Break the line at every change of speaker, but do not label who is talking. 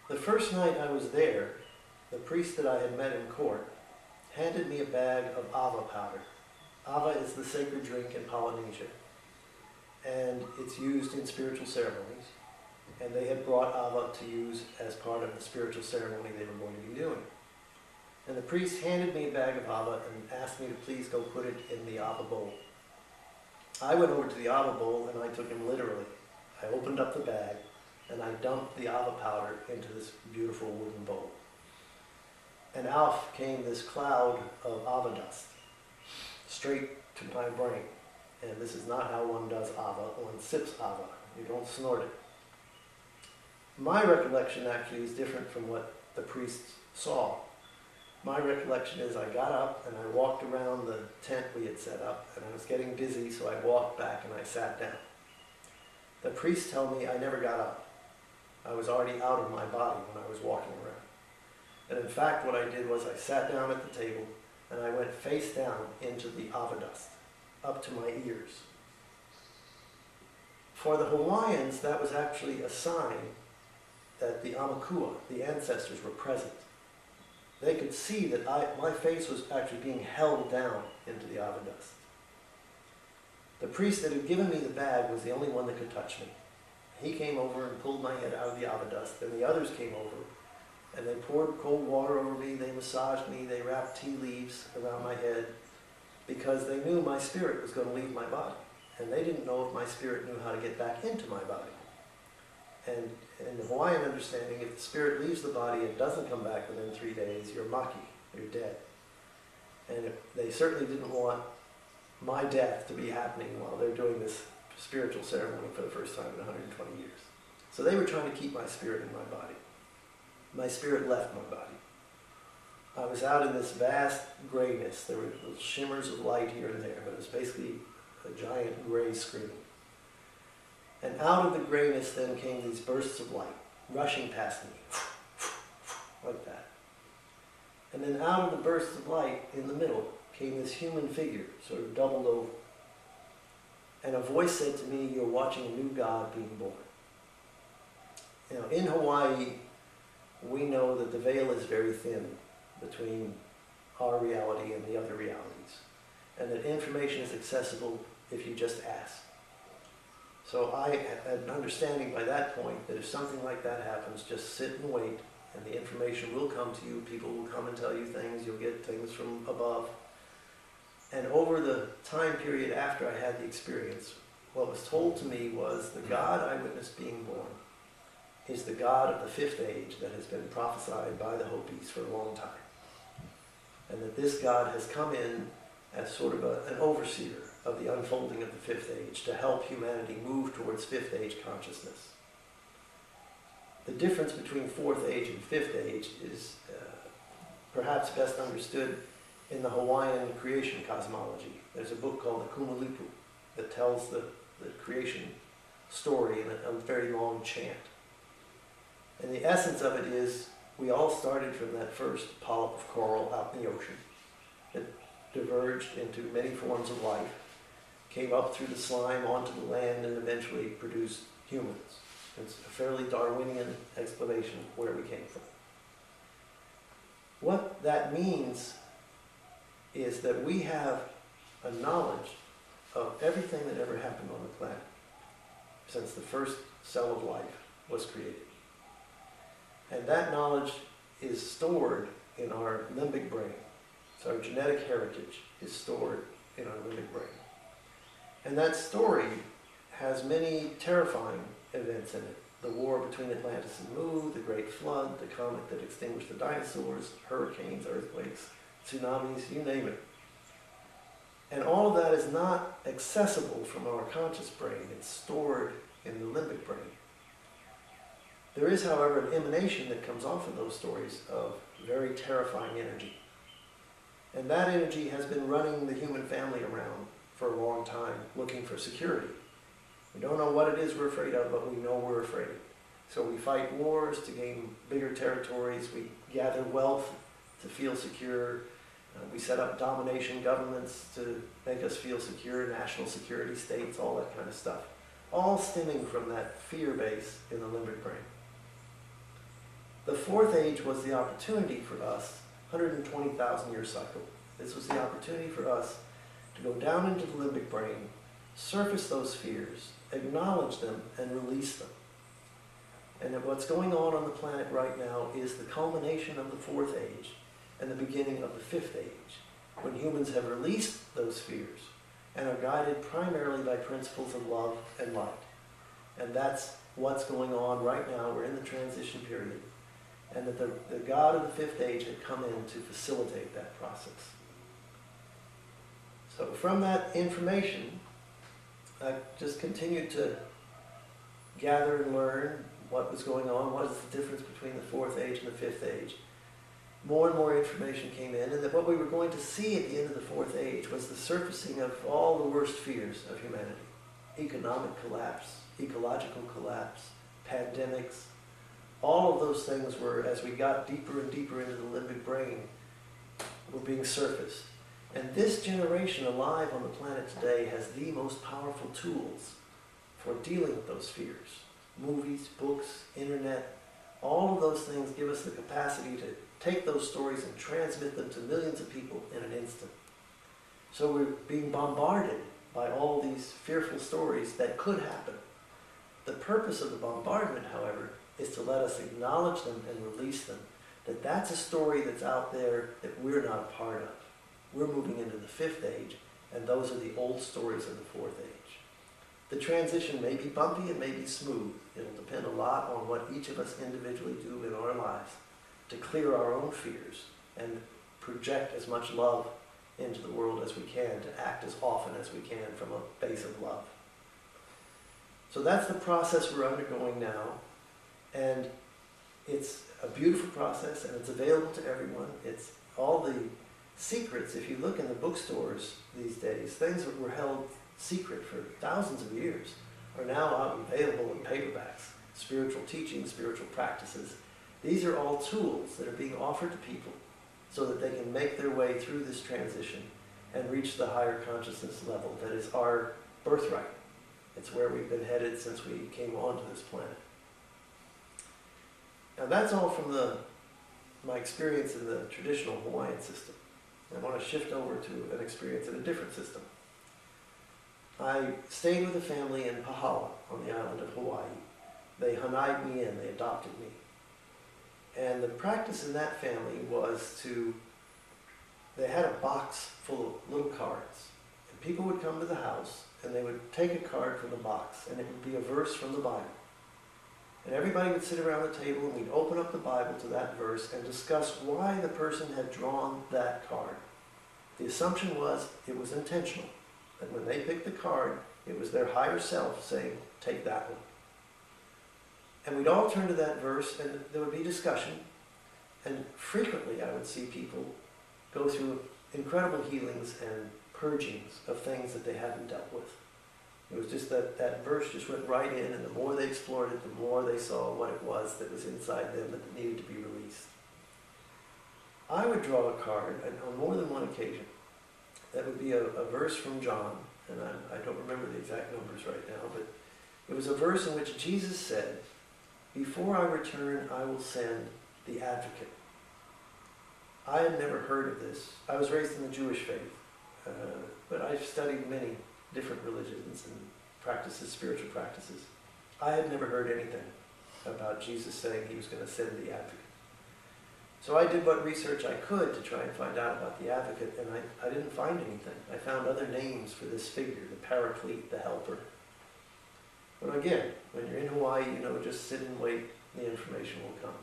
The first night I was there, the priest that I had met in court handed me a bag of ava powder. Ava is the sacred drink in Polynesia, and it's used in spiritual ceremonies, and they had brought ava to use as part of the spiritual ceremony they were going to be doing. And the priest handed me a bag of ava and asked me to please go put it in the ava bowl. I went over to the ava bowl and I took him literally. I opened up the bag and I dumped the ava powder into this beautiful wooden bowl. And out came this cloud of ava dust, straight to my brain. And this is not how one does ava. One sips ava. You don't snort it. My recollection actually is different from what the priest saw. My recollection is I got up and I walked around the tent we had set up, and I was getting dizzy, so I walked back and I sat down. The priest told me I never got up. I was already out of my body when I was walking around. And in fact, what I did was I sat down at the table and I went face down into the ava dust, up to my ears. For the Hawaiians, that was actually a sign that the Amakua, the ancestors, were present. They could see that my face was actually being held down into the ava dust. The priest that had given me the bag was the only one that could touch me. He came over and pulled my head out of the ava dust. Then the others came over and they poured cold water over me, they massaged me, they wrapped tea leaves around my head because they knew my spirit was going to leave my body. And they didn't know if my spirit knew how to get back into my body. And in the Hawaiian understanding, if the spirit leaves the body and doesn't come back within 3 days, you're maki, you're dead. And they certainly didn't want my death to be happening while they're doing this spiritual ceremony for the first time in 120 years. So they were trying to keep my spirit in my body. My spirit left my body. I was out in this vast grayness. There were little shimmers of light here and there, but it was basically a giant gray screen. And out of the grayness then came these bursts of light, rushing past me, like that. And then out of the bursts of light, in the middle, came this human figure, sort of doubled over. And a voice said to me, "You're watching a new God being born." You know, in Hawaii, we know that the veil is very thin between our reality and the other realities, and that information is accessible if you just ask. So I had an understanding by that point that if something like that happens, just sit and wait, and the information will come to you. People will come and tell you things. You'll get things from above. And over the time period after I had the experience, what was told to me was the God I witnessed being born is the God of the fifth age that has been prophesied by the Hopis for a long time. And that this God has come in as sort of an overseer of the unfolding of the fifth age to help humanity move towards fifth age consciousness. The difference between fourth age and fifth age is perhaps best understood in the Hawaiian creation cosmology. There's a book called the Kumalipu that tells the creation story in a very long chant. And the essence of it is we all started from that first polyp of coral out in the ocean. It diverged into many forms of life, came up through the slime onto the land, and eventually produced humans. It's a fairly Darwinian explanation of where we came from. What that means is that we have a knowledge of everything that ever happened on the planet since the first cell of life was created. And that knowledge is stored in our limbic brain. So our genetic heritage is stored in our limbic brain. And that story has many terrifying events in it. The war between Atlantis and Mu, the Great Flood, the comet that extinguished the dinosaurs, hurricanes, earthquakes, tsunamis, you name it. And all of that is not accessible from our conscious brain. It's stored in the limbic brain. There is, however, an emanation that comes off of those stories of very terrifying energy. And that energy has been running the human family around for a long time, looking for security. We don't know what it is we're afraid of, but we know we're afraid. So we fight wars to gain bigger territories. We gather wealth to feel secure. We set up domination governments to make us feel secure, national security states, all that kind of stuff. All stemming from that fear base in the limbic brain. The fourth age was the opportunity for us, 120,000 year cycle. This was the opportunity for us to go down into the limbic brain, surface those fears, acknowledge them, and release them. And that what's going on the planet right now is the culmination of the fourth age and the beginning of the fifth age, when humans have released those fears and are guided primarily by principles of love and light. And that's what's going on right now. We're in the transition period. And that the God of the fifth age had come in to facilitate that process. So from that information, I just continued to gather and learn what was going on, what is the difference between the fourth age and the fifth age. More and more information came in, and that what we were going to see at the end of the fourth age was the surfacing of all the worst fears of humanity. Economic collapse, ecological collapse, pandemics. All of those things were, as we got deeper and deeper into the limbic brain, were being surfaced. And this generation alive on the planet today has the most powerful tools for dealing with those fears. Movies, books, internet, all of those things give us the capacity to take those stories and transmit them to millions of people in an instant. So we're being bombarded by all these fearful stories that could happen. The purpose of the bombardment, however, is to let us acknowledge them and release them. That's a story that's out there that we're not a part of. We're moving into the fifth age, and those are the old stories of the fourth age. The transition may be bumpy, it may be smooth. It'll depend a lot on what each of us individually do in our lives to clear our own fears and project as much love into the world as we can, to act as often as we can from a base of love. So that's the process we're undergoing now, and it's a beautiful process, and it's available to everyone. It's all the secrets. If you look in the bookstores these days, things that were held secret for thousands of years are now out available in paperbacks. Spiritual teachings, spiritual practices. These are all tools that are being offered to people so that they can make their way through this transition and reach the higher consciousness level that is our birthright. It's where we've been headed since we came onto this planet. Now that's all from my experience in the traditional Hawaiian system. I want to shift over to an experience in a different system. I stayed with a family in Pahala on the island of Hawaii. They hanai'd me in, they adopted me. And the practice in that family was they had a box full of little cards. And people would come to the house and they would take a card from the box, and it would be a verse from the Bible. And everybody would sit around the table and we'd open up the Bible to that verse and discuss why the person had drawn that card. The assumption was it was intentional. That when they picked the card, it was their higher self saying, take that one. And we'd all turn to that verse and there would be discussion. And frequently I would see people go through incredible healings and purgings of things that they hadn't dealt with. It was just that verse just went right in, and the more they explored it, the more they saw what it was that was inside them that needed to be released. I would draw a card, and on more than one occasion, that would be a verse from John, and I don't remember the exact numbers right now, but it was a verse in which Jesus said, "Before I return, I will send the advocate." I had never heard of this. I was raised in the Jewish faith, but I've studied many different religions and practices, spiritual practices. I had never heard anything about Jesus saying he was going to send the advocate. So I did what research I could to try and find out about the advocate, and I didn't find anything. I found other names for this figure, the paraclete, the helper. But again, when you're in Hawaii, just sit and wait, the information will come.